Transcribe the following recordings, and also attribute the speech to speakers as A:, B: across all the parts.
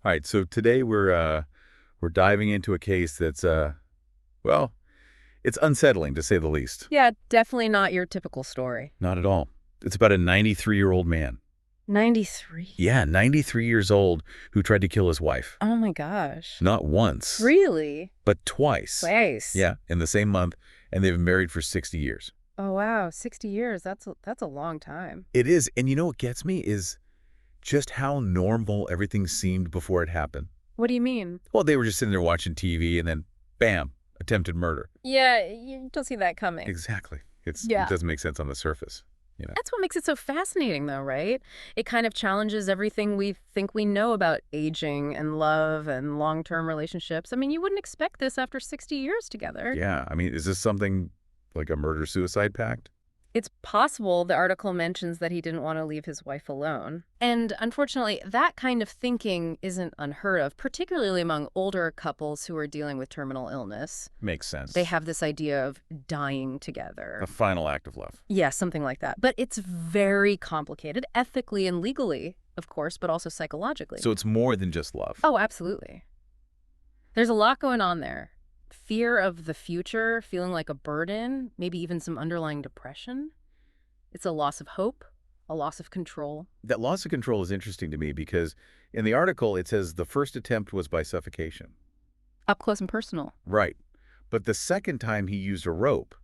A: All right, so today we're diving into a case that's well, it's unsettling to say the least.
B: Yeah, definitely not your typical story.
A: Not at all. It's about a 93-year-old man.
B: 93?
A: Yeah, 93 years old who tried to kill his wife.
B: Oh my gosh.
A: Not once,
B: Really?
A: but twice.
B: Twice?
A: Yeah, in the same month, and they've been married for 60 years.
B: Oh wow, 60 years. That's a long time.
A: It is, and you know what gets me is just how normal everything seemed before it happened.
B: What do you mean?
A: Well, they were just sitting there watching TV and then bam, attempted murder.
B: Yeah, you don't see that coming.
A: Exactly. It
B: Yeah.
A: doesn't make sense on the surface, you know.
B: That's what makes it so fascinating though, right? It kind of challenges everything we think we know about aging and love and long-term relationships. I mean, you wouldn't expect this after 60 years together.
A: Yeah, I mean, is this something like a murder-suicide pact?
B: It's possible the article mentions that he didn't want to leave his wife alone. And unfortunately, that kind of thinking isn't unheard of, particularly among older couples who are dealing with terminal illness.
A: Makes sense.
B: They have this idea of dying together.
A: a final act of love.
B: Yeah, something like that. But it's very complicated, ethically and legally, of course, but also psychologically.
A: So it's more than just love.
B: Oh, absolutely. There's a lot going on there. Fear of the future, feeling like a burden, maybe even some underlying depression. It's a loss of hope, a loss of control.
A: That loss of control is interesting to me because in the article it says the first attempt was by suffocation.
B: Up close and personal.
A: Right. But the second time he used a rope,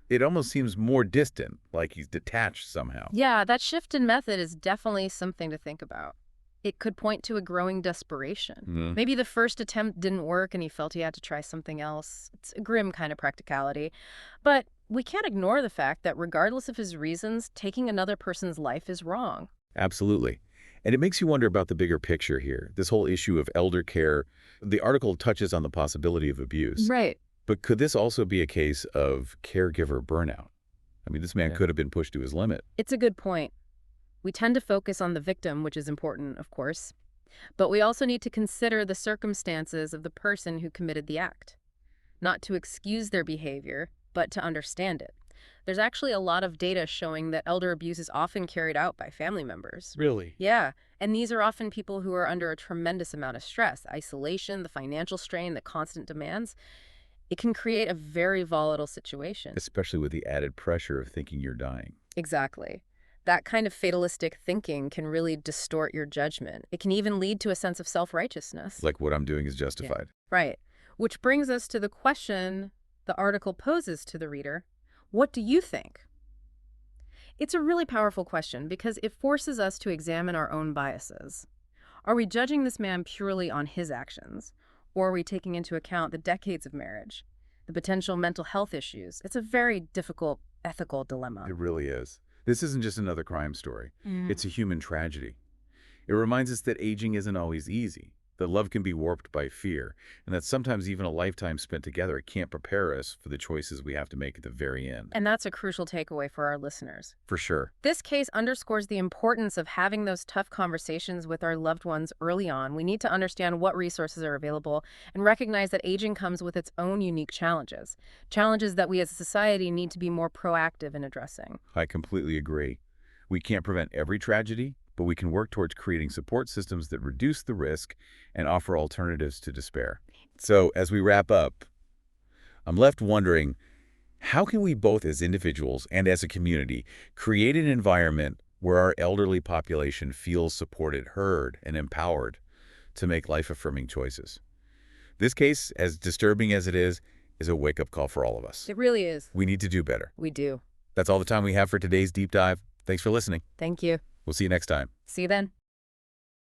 A: it almost seems more distant, like he's detached somehow.
B: Yeah, that shift in method is definitely something to think about. It could point to a growing desperation.
A: Mm.
B: Maybe the first attempt didn't work and he felt he had to try something else. It's a grim kind of practicality. But we can't ignore the fact that regardless of his reasons, taking another person's life is wrong.
A: Absolutely. And it makes you wonder about the bigger picture here, this whole issue of elder care. The article touches on the possibility of abuse.
B: Right.
A: But could this also be a case of caregiver burnout? I mean, this man could have been pushed to his limit.
B: It's a good point. We tend to focus on the victim, which is important, of course. But we also need to consider the circumstances of the person who committed the act. Not to excuse their behavior, but to understand it. There's actually a lot of data showing that elder abuse is often carried out by family members.
A: Really?
B: Yeah, and these are often people who are under a tremendous amount of stress, isolation, the financial strain, the constant demands. It can create a very volatile situation.
A: Especially with the added pressure of thinking you're dying.
B: Exactly. That kind of fatalistic thinking can really distort your judgment. It can even lead to a sense of self-righteousness.
A: Like what I'm doing is justified.
B: Right. Which brings us to the question the article poses to the reader. What do you think? It's a really powerful question because it forces us to examine our own biases. Are we judging this man purely on his actions? Or are we taking into account the decades of marriage, the potential mental health issues? It's a very difficult ethical dilemma.
A: It really is. This isn't just another crime story. It's a human tragedy. It reminds us that aging isn't always easy, that love can be warped by fear, and that sometimes even a lifetime spent together can't prepare us for the choices we have to make at the very end.
B: And that's a crucial takeaway for our listeners.
A: For sure.
B: This case underscores the importance of having those tough conversations with our loved ones early on. We need to understand what resources are available and recognize that aging comes with its own unique challenges. Challenges that we as a society need to be more proactive in addressing.
A: I completely agree. We can't prevent every tragedy, but we can work towards creating support systems that reduce the risk and offer alternatives to despair. So as we wrap up, I'm left wondering, how can we both as individuals and as a community create an environment where our elderly population feels supported, heard, and empowered to make life-affirming choices? This case, as disturbing as it is a wake-up call for all of us.
B: It really is.
A: We need to do better.
B: We do.
A: That's all the time we have for today's deep dive. Thanks for listening.
B: Thank you.
A: We'll see you next time.
B: See you then.